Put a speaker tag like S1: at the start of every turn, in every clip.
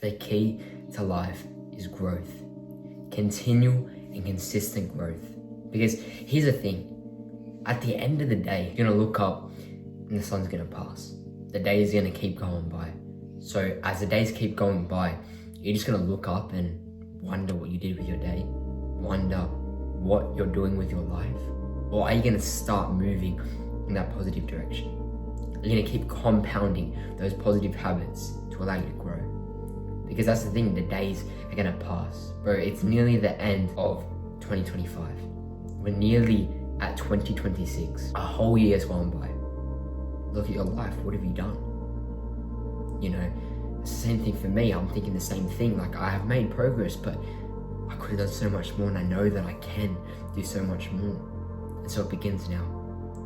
S1: The key to life is growth. Continual and consistent growth. Because here's the thing, at the end of the day, you're gonna look up and the sun's gonna pass. The day is gonna keep going by. So as the days keep going by, you're just gonna look up and wonder what you did with your day, wonder what you're doing with your life, or are you gonna start moving in that positive direction? You're gonna keep compounding those positive habits to allow you to grow. Because that's the thing, the days are gonna pass. Bro, it's nearly the end of 2025. We're nearly at 2026. A whole year's gone by. Look at your life, what have you done? You know, it's the same thing for me. I'm thinking the same thing. Like, I have made progress, but I could have done so much more, and I know that I can do so much more. And so it begins now.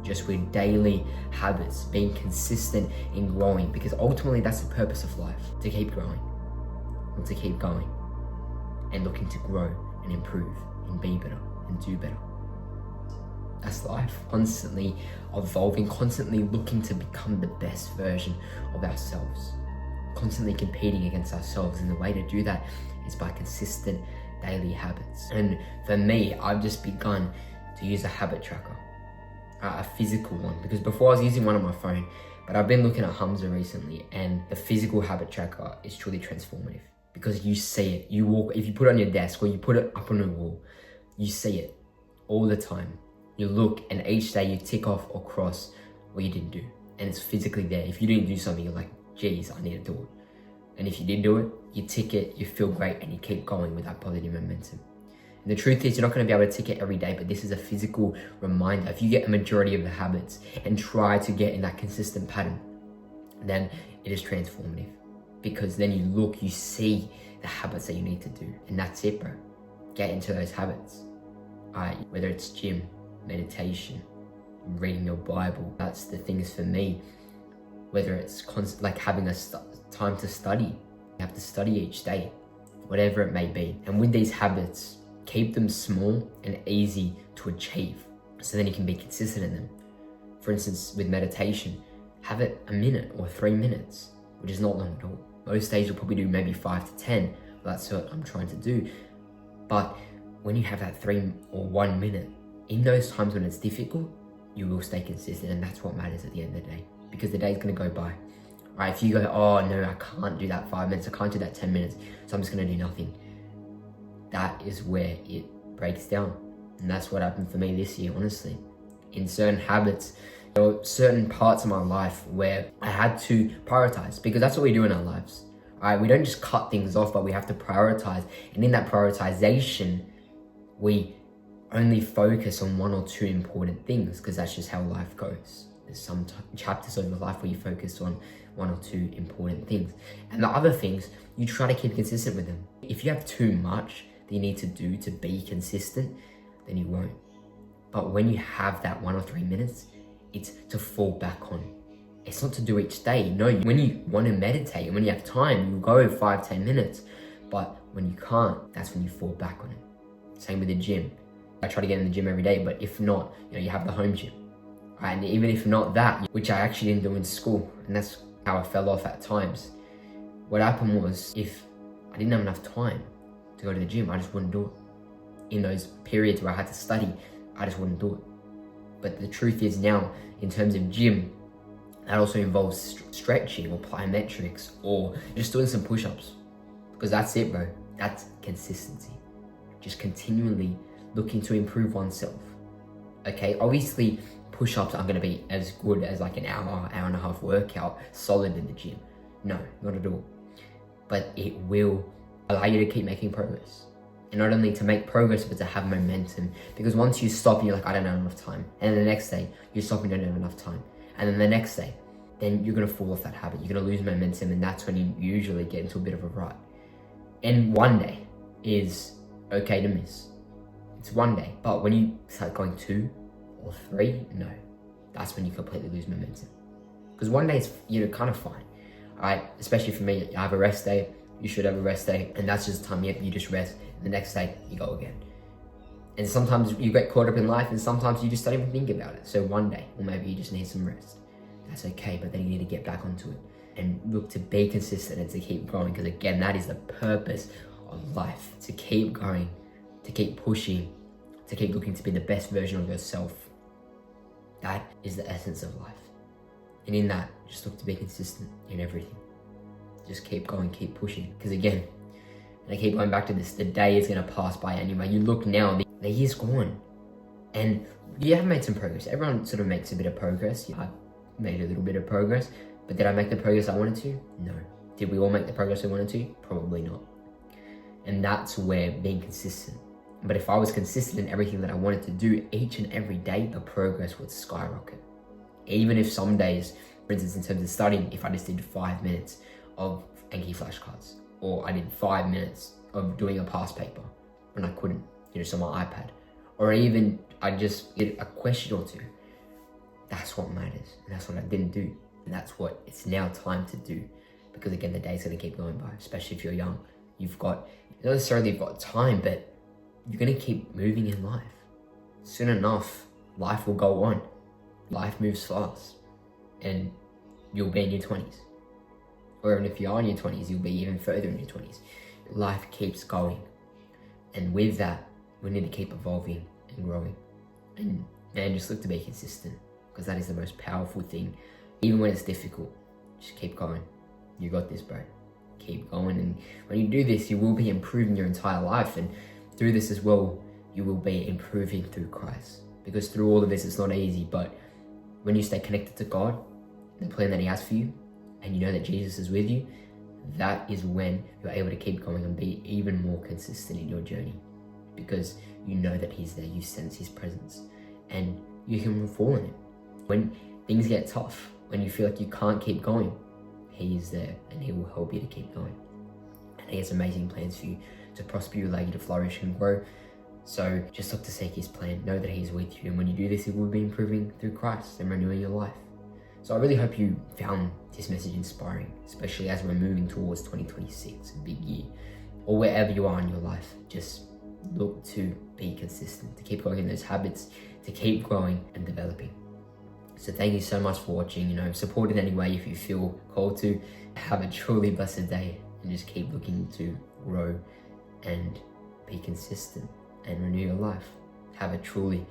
S1: Just with daily habits, being consistent in growing, because ultimately that's the purpose of life, to keep growing, and to keep going, and looking to grow and improve and be better and do better. That's life, constantly evolving, constantly looking to become the best version of ourselves, constantly competing against ourselves. And the way to do that is by consistent daily habits. And for me, I've just begun to use a habit tracker, a physical one, because before I was using one on my phone, but I've been looking at Hamza recently, and the physical habit tracker is truly transformative, because you see it. You walk, if you put it on your desk or you put it up on a wall, you see it all the time. You look, and each day you tick off or cross what you didn't do, and it's physically there. If you didn't do something, you're like, geez, I need to do it. And if you did do it, you tick it, you feel great, and you keep going with that positive momentum. And the truth is, you're not going to be able to tick it every day, but this is a physical reminder. If you get a majority of the habits and try to get in that consistent pattern, then it is transformative. Because then you look, you see the habits that you need to do, and that's it, bro. Get into those habits. Whether it's gym, meditation, reading your Bible, that's the things for me. Whether it's like having a time to study, you have to study each day, whatever it may be. And with these habits, keep them small and easy to achieve, so then you can be consistent in them. For instance, with meditation, have it a minute or 3 minutes, which is not long at all. Most days you'll probably do maybe 5 to 10. That's what I'm trying to do. But when you have that 3 or 1 minute, in those times when it's difficult, you will stay consistent, and that's what matters at the end of the day, because the day's gonna go by. Right? If you go, oh no, I can't do that 5 minutes, I can't do that 10 minutes, so I'm just gonna do nothing. That is where it breaks down. And that's what happened for me this year, honestly. In certain habits, there were certain parts of my life where I had to prioritize, because that's what we do in our lives. Right? We don't just cut things off, but we have to prioritize. And in that prioritization, we only focus on 1 or 2 important things, because that's just how life goes. There's some chapters of your life where you focus on 1 or 2 important things. And the other things, you try to keep consistent with them. If you have too much that you need to do to be consistent, then you won't. But when you have that 1 or 3 minutes, it's to fall back on. It's not to do each day. No, when you want to meditate and when you have time, you go 5, 10 minutes. But when you can't, that's when you fall back on it. Same with the gym. I try to get in the gym every day, but if not, you have the home gym. Right? And even if not that, which I actually didn't do in school, and that's how I fell off at times. What happened was, if I didn't have enough time to go to the gym, I just wouldn't do it. In those periods where I had to study, I just wouldn't do it. But the truth is now, in terms of gym, that also involves stretching or plyometrics or just doing some push-ups. Because that's it, bro. That's consistency. Just continually looking to improve oneself. Okay, obviously push-ups aren't going to be as good as like an hour and a half workout solid in the gym. No, not at all. But it will allow you to keep making progress. And not only to make progress, but to have momentum. Because once you stop and you're like, I don't have enough time. And then the next day, you stop and you don't have enough time. And then the next day, then you're going to fall off that habit. You're going to lose momentum, and that's when you usually get into a bit of a rut. And 1 day is okay to miss. It's 1 day. But when you start going 2 or 3, no. That's when you completely lose momentum. Because 1 day is, kind of fine. Alright, especially for me, I have a rest day. You should have a rest day, and that's just the time you just rest. And the next day, you go again. And sometimes you get caught up in life, and sometimes you just don't even think about it. So 1 day, or maybe you just need some rest. That's okay, but then you need to get back onto it. and look to be consistent and to keep growing, because again, that is the purpose of life, to keep going, to keep pushing, to keep looking to be the best version of yourself. That is the essence of life. And in that, just look to be consistent in everything. Just keep going, keep pushing. Because again, and I keep going back to this, the day is going to pass by anyway. You look now, the year's gone. And you have made some progress. Everyone sort of makes a bit of progress. I made a little bit of progress. But did I make the progress I wanted to? No. Did we all make the progress we wanted to? Probably not. And that's where being consistent. But if I was consistent in everything that I wanted to do each and every day, the progress would skyrocket. Even if some days, for instance, in terms of studying, if I just did 5 minutes of Anki flashcards, or I did 5 minutes of doing a past paper when I couldn't, just on my iPad, or even I just did a question or two, that's what matters. And that's what I didn't do. And that's what it's now time to do. Because again, the day's gonna keep going by, especially if you're young. You don't necessarily got time, but you're gonna keep moving in life. Soon enough, life will go on. Life moves fast, and you'll be in your 20s. Or even if you are in your 20s, you'll be even further in your 20s. Life keeps going. And with that, we need to keep evolving and growing. And just look to be consistent, because that is the most powerful thing. Even when it's difficult, just keep going. You got this, bro. Keep going. And when you do this, you will be improving your entire life. And through this as well, you will be improving through Christ. Because through all of this, it's not easy, but when you stay connected to God, the plan that He has for you, and you know that Jesus is with you, that is when you're able to keep going and be even more consistent in your journey. Because you know that He's there, you sense His presence, and you can fall in it. When things get tough, when you feel like you can't keep going, He is there and He will help you to keep going. And He has amazing plans for you to prosper you, allow you to flourish and grow. So just look to seek His plan, know that He is with you, and when you do this, He will be improving through Christ and renewing your life. So I really hope you found this message inspiring, especially as we're moving towards 2026, a big year, or wherever you are in your life. Just look to be consistent, to keep going in those habits, to keep growing and developing. So thank you so much for watching. Support in any way if you feel called to. Have a truly blessed day, and just keep looking to grow and be consistent and renew your life. Have a truly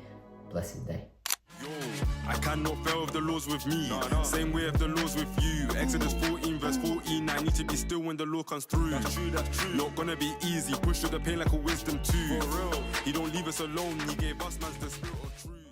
S1: blessed day.
S2: Yo, I cannot fail if the Lord's with me. Same way if the Lord's with you. Exodus 14 verse 14. I need to be still when the Lord comes through. That's true. Not gonna be easy. Push through the pain like a wisdom tooth. For real. He don't leave us alone. He gave us man's the spirit of truth.